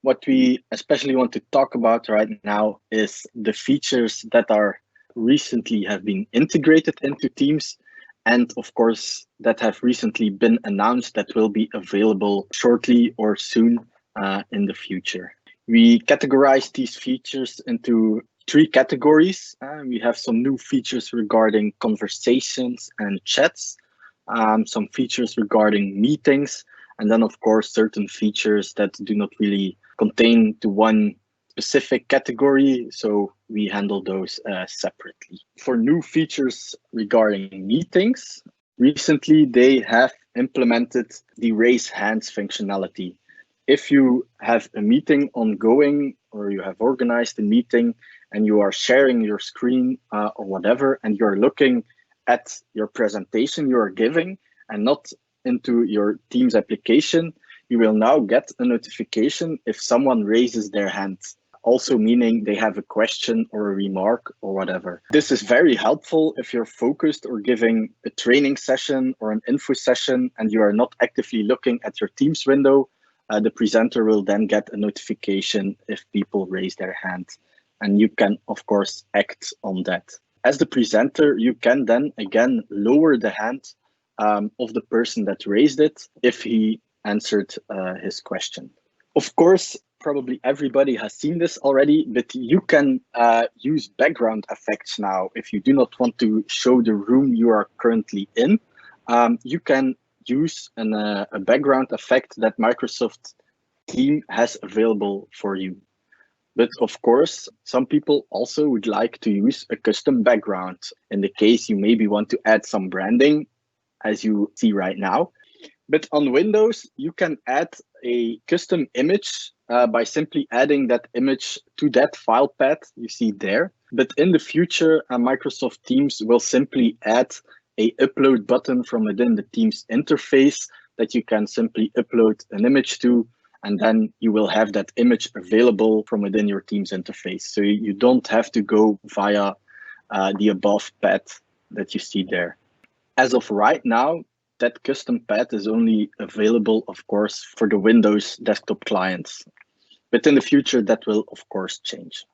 What we especially want to talk about right now is the features that are recently have been integrated into Teams, and of course that have recently been announced that will be available shortly or soon in the future. We categorize these features into three categories. We have some new features regarding conversations and chats, some features regarding meetings, and then of course certain features that do not really contain to one specific category, so we handle those separately. For new features regarding meetings, recently they have implemented the raise hands functionality. If you have a meeting ongoing or you have organized a meeting and you are sharing your screen or whatever, and you're looking at your presentation you are giving and not into your Teams application, you will now get a notification if someone raises their hand. Also meaning they have a question or a remark or whatever. This is very helpful if you're focused or giving a training session or an info session and you are not actively looking at your Teams window. The presenter will then get a notification if people raise their hand. And you can, of course, act on that. As the presenter, you can then again lower the hand of the person that raised it if he answered his question. Of course, probably everybody has seen this already, but you can use background effects now. If you do not want to show the room you are currently in, you can use a background effect that Microsoft Teams has available for you. But of course, some people also would like to use a custom background. In the case you maybe want to add some branding, as you see right now. But on Windows, you can add a custom image by simply adding that image to that file path you see there. But in the future, Microsoft Teams will simply add a upload button from within the Teams interface that you can simply upload an image to, and then you will have that image available from within your Teams interface. So you don't have to go via the above path that you see there. As of right now, that custom path is only available, of course, for the Windows desktop clients. But in the future, that will, of course, change.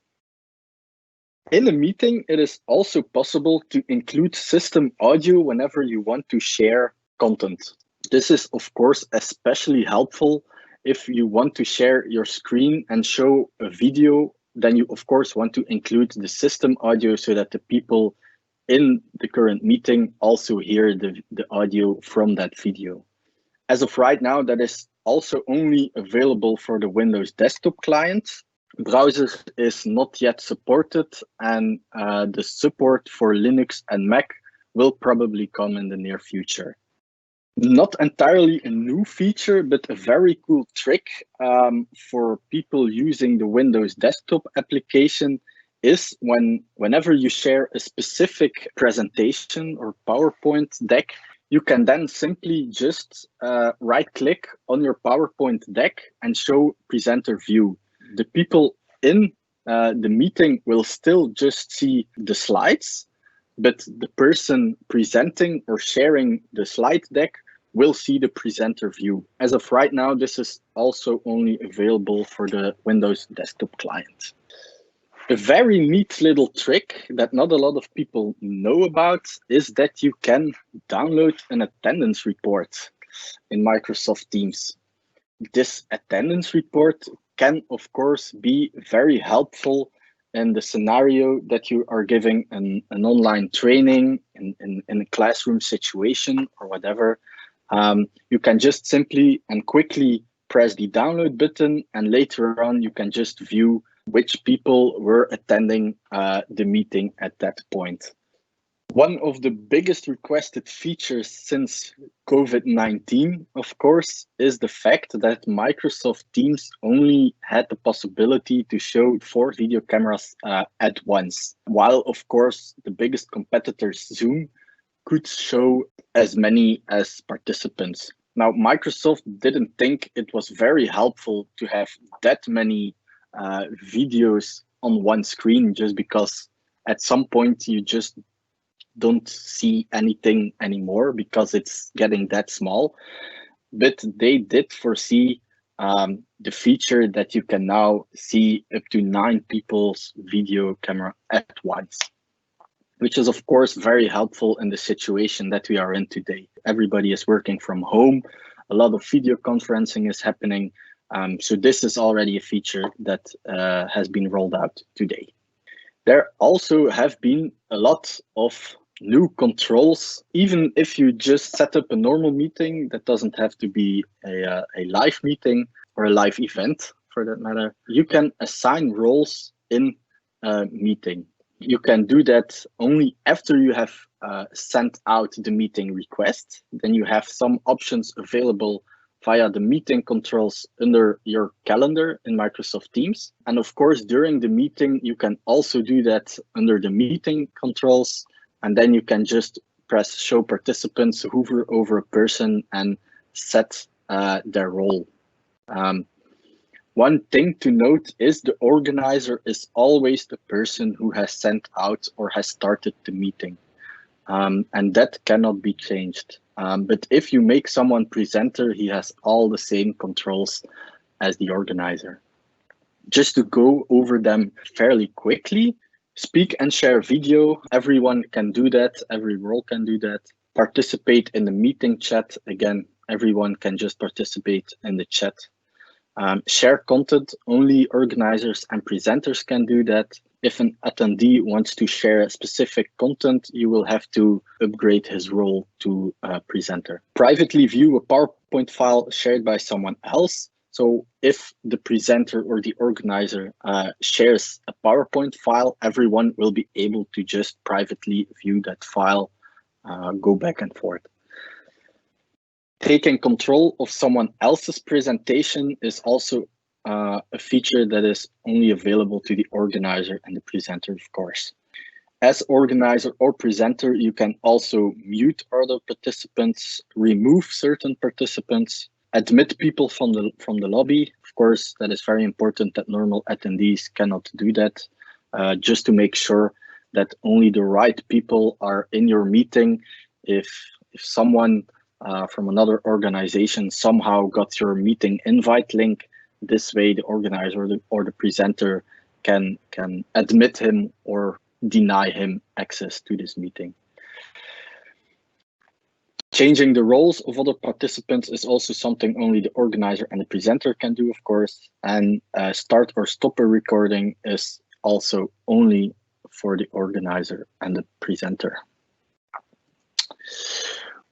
In a meeting, it is also possible to include system audio whenever you want to share content. This is, of course, especially helpful if you want to share your screen and show a video. Then you, of course, want to include the system audio so that the people in the current meeting also hear the audio from that video. As of right now, that is also only available for the Windows desktop client. Browser is not yet supported, and the support for Linux and Mac will probably come in the near future. Not entirely a new feature, but a very cool trick for people using the Windows desktop application is whenever you share a specific presentation or PowerPoint deck, you can then simply just right click on your PowerPoint deck and show presenter view. The people in the meeting will still just see the slides, but the person presenting or sharing the slide deck will see the presenter view. As of right now, this is also only available for the Windows desktop client. A very neat little trick that not a lot of people know about is that you can download an attendance report in Microsoft Teams. This attendance report can, of course, be very helpful in the scenario that you are giving an online training in a classroom situation or whatever. You can just simply and quickly press the download button, and later on you can just view which people were attending the meeting at that point. One of the biggest requested features since COVID-19, of course, is the fact that Microsoft Teams only had the possibility to show 4 video cameras at once, while, of course, the biggest competitor, Zoom, could show as many as participants. Now, Microsoft didn't think it was very helpful to have that many videos on one screen, just because at some point you just don't see anything anymore because it's getting that small. But they did foresee the feature that you can now see up to 9 people's video camera at once, which is of course very helpful in the situation that we are in today. Everybody is working from home, a lot of video conferencing is happening. So this is already a feature that has been rolled out today. There also have been a lot of new controls. Even if you just set up a normal meeting, that doesn't have to be a live meeting or a live event for that matter, you can assign roles in a meeting. You can do that only after you have sent out the meeting request. Then you have some options available via the meeting controls under your calendar in Microsoft Teams. And of course, during the meeting, you can also do that under the meeting controls. And then you can just press show participants, hover over a person and set their role. One thing to note is the organizer is always the person who has sent out or has started the meeting. And that cannot be changed. But if you make someone presenter, he has all the same controls as the organizer. Just to go over them fairly quickly, speak and share video. Everyone can do that. Every role can do that. Participate in the meeting chat. Again, everyone can just participate in the chat. Share content, only organizers and presenters can do that. If an attendee wants to share a specific content, you will have to upgrade his role to presenter. Privately view a PowerPoint file shared by someone else. So if the presenter or the organizer shares a PowerPoint file, everyone will be able to just privately view that file, go back and forth. Taking control of someone else's presentation is also a feature that is only available to the organizer and the presenter, of course. As organizer or presenter, you can also mute other participants, remove certain participants, admit people from the lobby. Of course, that is very important that normal attendees cannot do that, just to make sure that only the right people are in your meeting. If someone from another organization somehow got your meeting invite link, this way the organizer or the presenter can admit him or deny him access to this meeting. Changing the roles of other participants is also something only the organizer and the presenter can do, of course, and start or stop a recording is also only for the organizer and the presenter.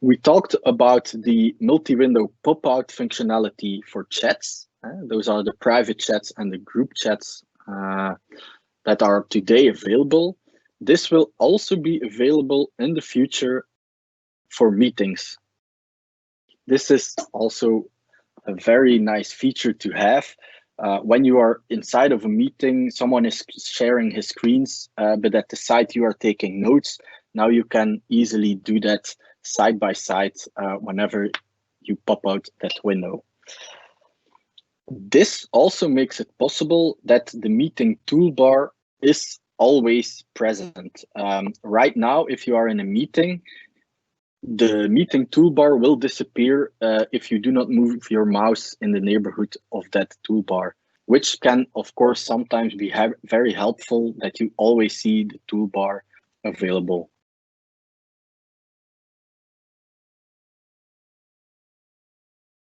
We talked about the multi-window pop-out functionality for chats. Those are the private chats and the group chats that are today available. This will also be available in the future for meetings. This is also a very nice feature to have. When you are inside of a meeting, someone is sharing his screens, but at the side you are taking notes. Now you can easily do that side by side whenever you pop out that window. This also makes it possible that the meeting toolbar is always present. Right now, if you are in a meeting, the meeting toolbar will disappear if you do not move your mouse in the neighborhood of that toolbar, which can, of course, sometimes be very helpful that you always see the toolbar available.